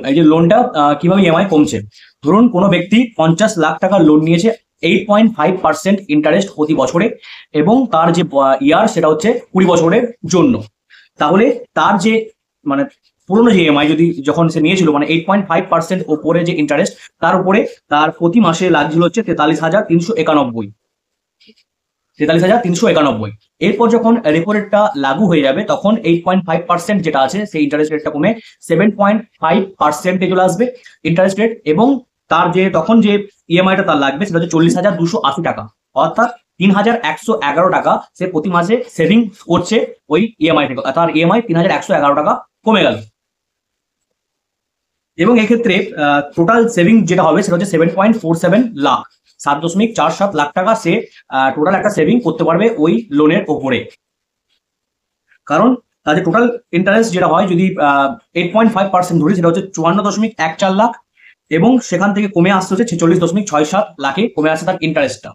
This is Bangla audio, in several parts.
এই যে লোনটা কিভাবে ইএমআই কমছে। ধরুন কোনো ব্যক্তি 50 লাখ টাকার লোন নিয়েছে 8.5% ইন্টারেস্ট প্রতি বছরে, এবং তার যে ইয়ার সেটা হচ্ছে 20 বছরের জন্য। তাহলে তার যে মানে পুরোনো যে ইএমআই যদি যখন সে নিয়েছিল মানে 8.5% ওপরে যে ইন্টারেস্ট, তার উপরে তার প্রতি মাসে লাগছিল হচ্ছে 43,391। এরপর যখন রেপো রেটটা লাগু হয়ে যাবে তখন 8.5% যেটা আছে সেই ইন্টারেস্ট রেটটা কমে 7.5% চলে আসবে ইন্টারেস্ট রেট, এবং তার যে তখন যে ইএমআইটা তার লাগবে সেটা হচ্ছে 40,280 টাকা, অর্থাৎ 3,111 টাকা সে প্রতি মাসে সেভিং করছে ওই ইএমআই থেকে। তার ইএমআই 3,111 টাকা কমে গেল। এবং এক্ষেত্রে টোটাল সেভিং যেটা হবে সেটা হচ্ছে 7.47 লাখ, 7.47 লাখ টাকা সে টোটাল একটা সেভিং করতে পারবে ওই লোনের ওপরে। কারণ তাদের টোটাল ইন্টারেস্ট যেটা হয় যদি 8.5% ধরি সেটা হচ্ছে 54.14 লাখ, এবং সেখান থেকে কমে আসতে হচ্ছে 46.67 লাখে কমে আসছে তার ইন্টারেস্টটা।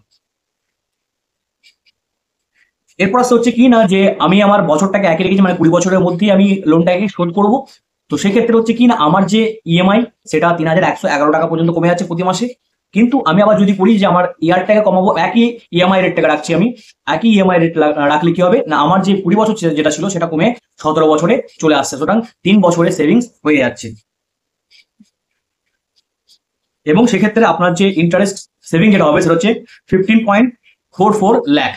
এরপর আসতে হচ্ছে কি না যে আমি আমার বছরটাকে একই রেখেছি, মানে 20 বছরের মধ্যেই আমি লোনটাকে শোধ করবো। তো সেক্ষেত্রে হচ্ছে কি না আমার যে ইএমআই সেটা 3,111 টাকা পর্যন্ত কমে যাচ্ছে প্রতি মাসে। কিন্তু আমি আবার যদি করি যে আমার ইয়ারটাকে কমাবো, একই ইএমআই রেটটাকে রাখছি আমি, একই ইএমআই রেট রাখলে কি হবে না আমার যে 20 বছর যেটা ছিল সেটা কমে 17 বছরে চলে আসছে, সুতরাং 3 বছরের সেভিংস হয়ে যাচ্ছে। এবং সেক্ষেত্রে আপনার যে ইন্টারেস্ট সেভিং যেটা হবে সেটা হচ্ছে 15.44 লাখ।